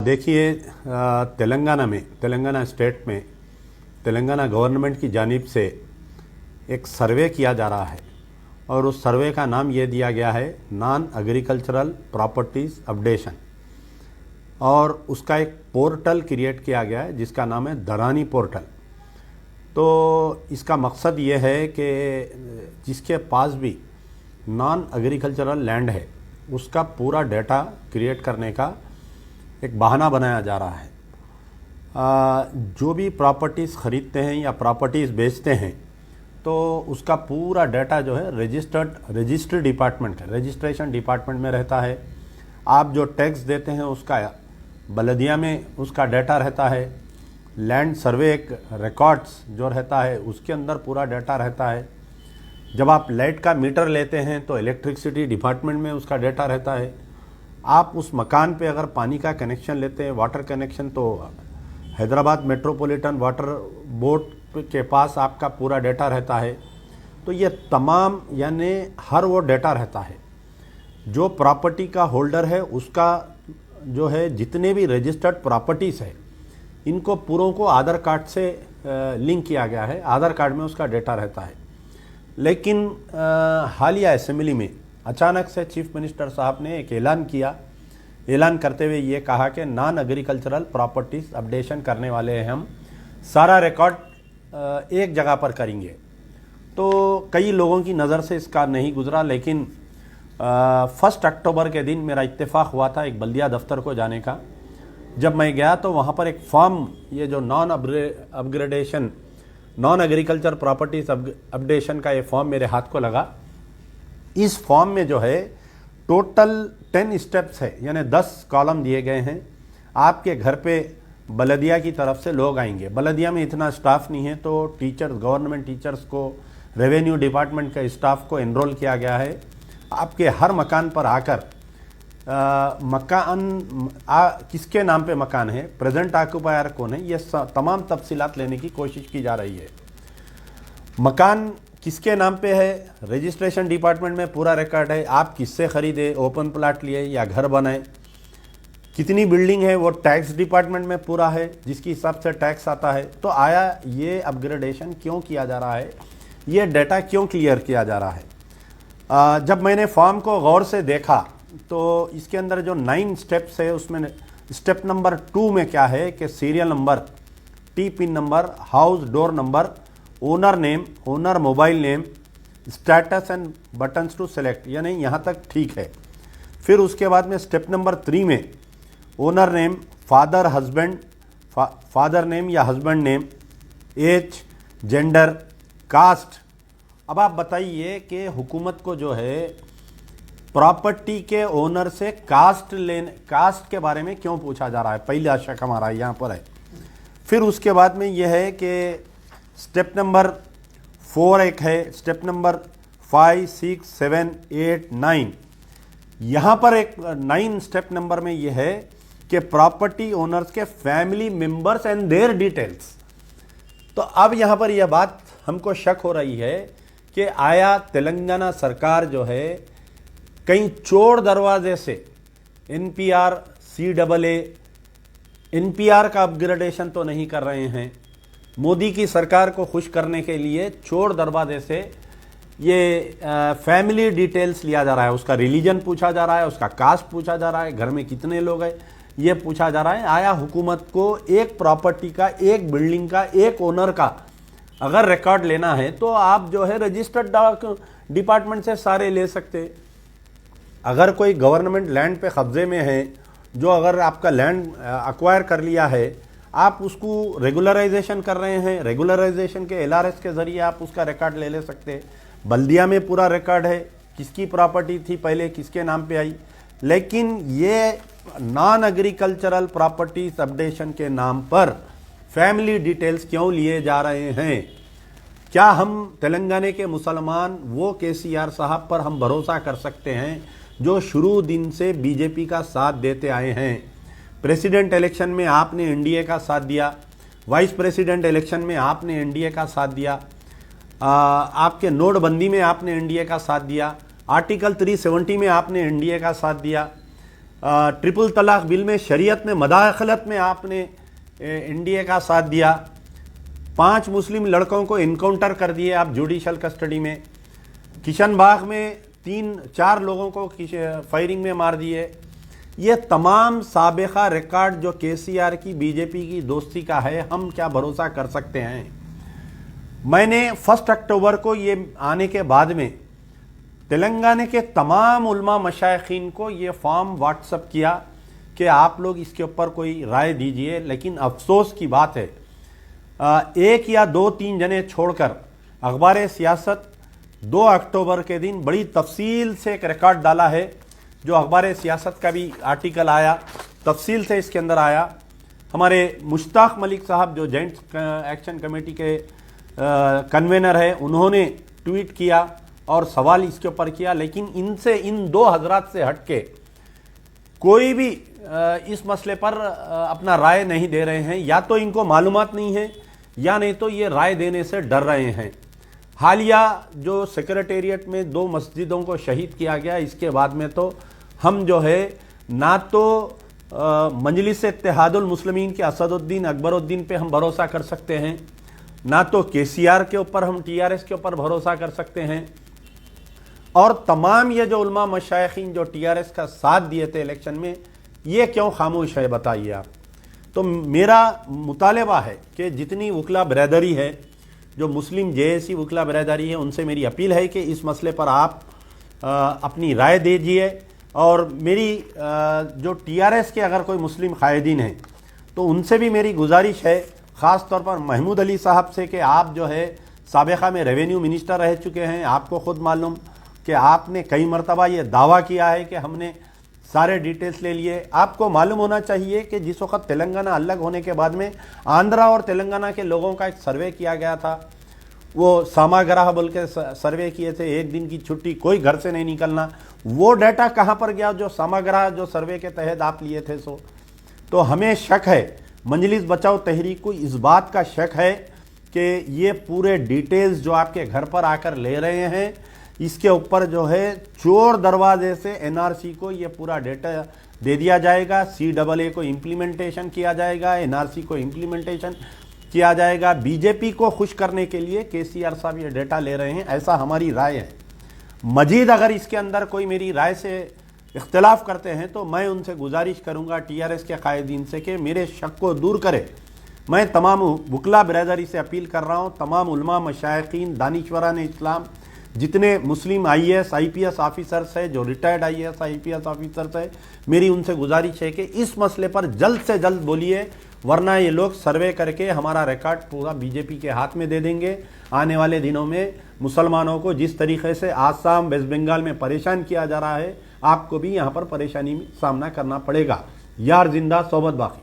देखिए, तेलंगाना स्टेट में तेलंगाना गवर्नमेंट की जानिब से एक सर्वे किया जा रहा है और उस सर्वे का नाम ये दिया गया है नॉन एग्रीकल्चरल प्रॉपर्टीज़ अपडेशन, और उसका एक पोर्टल क्रिएट किया गया है जिसका नाम है धरानी पोर्टल। तो इसका मकसद ये है कि जिसके पास भी नॉन एग्रीकल्चरल लैंड है उसका पूरा डेटा क्रिएट करने का एक बहाना बनाया जा रहा है। जो भी प्रॉपर्टीज़ ख़रीदते हैं या बेचते हैं तो उसका पूरा डाटा जो है रजिस्ट्री डिपार्टमेंट का रजिस्ट्रेशन डिपार्टमेंट में रहता है। आप जो टैक्स देते हैं उसका बलदिया में उसका डाटा रहता है। लैंड सर्वे एक रिकॉर्ड्स जो रहता है उसके अंदर पूरा डाटा रहता है। जब आप लाइट का मीटर लेते हैं तो इलेक्ट्रिसिटी डिपार्टमेंट में उसका डाटा रहता है। आप उस मकान पे अगर पानी का कनेक्शन लेते हैं, वाटर कनेक्शन, तो हैदराबाद मेट्रोपॉलिटन वाटर बोर्ड के पास आपका पूरा डाटा रहता है। तो ये तमाम यानी हर वो डाटा रहता है जो प्रॉपर्टी का होल्डर है उसका जो है जितने भी रजिस्टर्ड प्रॉपर्टीज़ है इनको पूरों को आधार कार्ड से लिंक किया गया है। आधार कार्ड में उसका डाटा रहता है। लेकिन हालिया असेंबली में अचानक से चीफ मिनिस्टर साहब ने एक ऐलान करते हुए ये कहा कि नॉन एग्रीकल्चरल प्रॉपर्टीज़ अपडेशन करने वाले हैं हम, सारा रिकॉर्ड एक जगह पर करेंगे। तो कई लोगों की नज़र से इसका नहीं गुजरा, लेकिन 1 अक्टूबर के दिन मेरा इत्तेफाक हुआ था एक बल्दिया दफ्तर को जाने का। जब मैं गया तो वहाँ पर एक फॉर्म, ये जो नॉन एग्रीकल्चर प्रॉपर्टीज़ अपडेशन का ये फॉर्म मेरे हाथ को लगा। इस फॉर्म में जो है टोटल 10 स्टेप्स है, यानी 10 कॉलम दिए गए हैं। आपके घर पे बलदिया की तरफ से लोग आएंगे। बलदिया में इतना स्टाफ नहीं है तो गवर्नमेंट टीचर्स को, रेवेन्यू डिपार्टमेंट के स्टाफ को एनरोल किया गया है। आपके हर मकान पर आकर किसके नाम पे मकान है, प्रेजेंट ऑक्यूपायर कौन है, ये तमाम तफसीलात लेने की कोशिश की जा रही है। मकान किसके नाम पे है, रजिस्ट्रेशन डिपार्टमेंट में पूरा रिकॉर्ड है। आप किससे ख़रीदे, ओपन प्लाट लिए या घर बनाए, कितनी बिल्डिंग है वो टैक्स डिपार्टमेंट में पूरा है जिसकी हिसाब से टैक्स आता है। तो आया ये अपग्रेडेशन क्यों किया जा रहा है, ये डाटा क्यों क्लियर किया जा रहा है। जब मैंने फॉर्म को गौर से देखा तो इसके अंदर जो 9 स्टेप्स है उसमें स्टेप नंबर 2 में क्या है कि serial number, T pin number, house door number, owner name, owner mobile name, status and buttons to select, यानी यहाँ तक ठीक है। फिर उसके बाद में स्टेप नंबर 3 में ओनर नेम, फादर नेम या husband name, age, gender, caste. अब आप बताइए कि हुकूमत को जो है प्रॉपर्टी के ओनर से कास्ट के बारे में क्यों पूछा जा रहा है, पहला शक हमारा यहाँ पर है। फिर उसके बाद में यह है कि स्टेप नंबर 4 एक है, स्टेप नंबर 5, 6, 7, 8, 9, यहाँ पर एक 9 स्टेप नंबर में यह है कि प्रॉपर्टी ओनर्स के family members and their details. तो अब यहाँ पर यह बात हमको शक हो रही है कि आया तेलंगाना सरकार जो है कहीं चोर दरवाजे से NPR, CAA, NPR का अपग्रेडेशन तो नहीं कर रहे हैं। मोदी की सरकार को खुश करने के लिए चोर दरवाजे से ये फैमिली डिटेल्स लिया जा रहा है। उसका रिलीजन पूछा जा रहा है, उसका कास्ट पूछा जा रहा है, घर में कितने लोग हैं ये पूछा जा रहा है। आया हुकूमत को एक प्रॉपर्टी का, एक बिल्डिंग का, एक ओनर का अगर रिकॉर्ड लेना है तो आप जो है रजिस्टर्ड डिपार्टमेंट से सारे ले सकते। अगर कोई गवर्नमेंट लैंड पे कब्जे में है, जो अगर आपका लैंड अक्वायर कर लिया है, आप उसको रेगुलराइजेशन कर रहे हैं, रेगुलराइजेशन के LRS के ज़रिए आप उसका रिकॉर्ड ले सकते। बल्दिया में पूरा रिकॉर्ड है, किसकी प्रॉपर्टी थी पहले, किसके नाम पे आई। लेकिन ये नॉन एग्रीकल्चरल प्रॉपर्टीज अपडेशन के नाम पर फैमिली डिटेल्स क्यों लिए जा रहे हैं? क्या हम तेलंगाना के मुसलमान वो KCR साहब पर हम भरोसा कर सकते हैं जो शुरू दिन से बीजेपी का साथ देते आए हैं? प्रेसिडेंट इलेक्शन में आपने NDA का साथ दिया, वाइस प्रेसिडेंट इलेक्शन में आपने NDA का साथ दिया, आपके नोटबंदी में आपने NDA का साथ दिया, आर्टिकल 370 में आपने NDA का साथ दिया, ट्रिपल तलाक बिल में शरीयत में मदाखलत में आपने एनडीए का साथ दिया। 5 मुस्लिम लड़कों को इनकाउंटर कर दिए आप जुडिशल कस्टडी में। किशनबाग में 3-4 लोगों को फायरिंग में मार दिए। ये तमाम साबिका रिकॉर्ड जो केसीआर की बीजेपी की दोस्ती का है, हम क्या भरोसा कर सकते हैं। मैंने 1 अक्टूबर को ये आने के बाद में तेलंगाना के तमाम उलमा मशाइखीन को ये फॉर्म व्हाट्सअप किया कि आप लोग इसके ऊपर कोई राय दीजिए। लेकिन अफसोस की बात है, 1 या 2-3 जने छोड़कर अखबार सियासत 2 अक्टूबर के दिन बड़ी तफसील से एक रिकॉर्ड डाला है, जो अखबार सियासत का भी आर्टिकल आया, तफसील से इसके अंदर आया। हमारे मुश्ताक मलिक साहब जो जॉइंट एक्शन कमेटी के कन्वेनर है, उन्होंने ट्वीट किया और सवाल इसके ऊपर किया। लेकिन इनसे, इन 2 हजरात से हटके कोई भी इस मसले पर अपना राय नहीं दे रहे हैं। या तो इनको मालूमात नहीं है, या नहीं तो ये राय देने से डर रहे हैं। हालिया जो सेक्रेटेरिएट में 2 मस्जिदों को शहीद किया गया, इसके बाद में तो हम जो है ना तो मजलिस इत्तेहादुल मुस्लिमीन के असदुद्दीन अकबरुद्दीन पे हम भरोसा कर सकते हैं, ना तो केसीआर के ऊपर, हम टीआरएस के ऊपर भरोसा कर सकते हैं। और तमाम ये जो उलमा मशाइखीन जो टीआरएस का साथ दिए थे इलेक्शन में, ये क्यों खामोश है बताइए आप। तो मेरा मुतालबा है कि जितनी वकला बरदरी है, जो मुस्लिम जेएसी वकला बरदरी है, उनसे मेरी अपील है कि इस मसले पर आप अपनी राय दीजिए। और मेरी जो टीआरएस के अगर कोई मुस्लिम कायदीन हैं तो उनसे भी मेरी गुजारिश है, ख़ास तौर पर महमूद अली साहब से, कि आप जो है साबिक़ा में रेवेन्यू मिनिस्टर रह चुके हैं। आपको ख़ुद मालूम कि आपने कई मरतबा ये दावा किया है कि हमने सारे डिटेल्स ले लिए। आपको मालूम होना चाहिए कि जिस वक्त तेलंगाना अलग होने के बाद में आंध्रा और तेलंगाना के लोगों का एक सर्वे किया गया था, वो सामाग्रह बोल के सर्वे किए थे, 1 दिन की छुट्टी, कोई घर से नहीं निकलना। वो डाटा कहाँ पर गया जो सामाग्रह जो सर्वे के तहत आप लिए थे? तो हमें शक है, मजलिस बचाओ तहरीक को इस बात का शक है कि ये पूरे डिटेल्स जो आपके घर पर आकर ले रहे हैं, इसके ऊपर जो है चोर दरवाजे से एनआरसी को ये पूरा डेटा दे दिया जाएगा, CAA को इम्प्लीमेंटेशन किया जाएगा, एनआरसी को इम्प्लीमेंटेशन किया जाएगा। बीजेपी को खुश करने के लिए केसीआर साहब ये डेटा ले रहे हैं, ऐसा हमारी राय है। मजीद अगर इसके अंदर कोई मेरी राय से इख्तिलाफ करते हैं तो मैं उनसे गुजारिश करूंगा टीआरएस के कायदीन से कि मेरे शक को दूर करें। मैं तमाम वकला बरदरी से अपील कर रहा हूँ, तमाम उलमा मशाइखीन, दानिश्वरान इस्लाम, जितने मुस्लिम IAS IPS ऑफिसर्स है, जो रिटायर्ड IAS IPS ऑफिसर्स है, मेरी उनसे गुजारिश है कि इस मसले पर जल्द से जल्द बोलिए, वरना ये लोग सर्वे करके हमारा रिकॉर्ड पूरा बीजेपी के हाथ में दे देंगे। आने वाले दिनों में मुसलमानों को जिस तरीके से आसाम, वेस्ट बंगाल में परेशान किया जा रहा है, आपको भी यहाँ पर परेशानी में सामना करना पड़ेगा। यार जिंदा सोबत बाकी।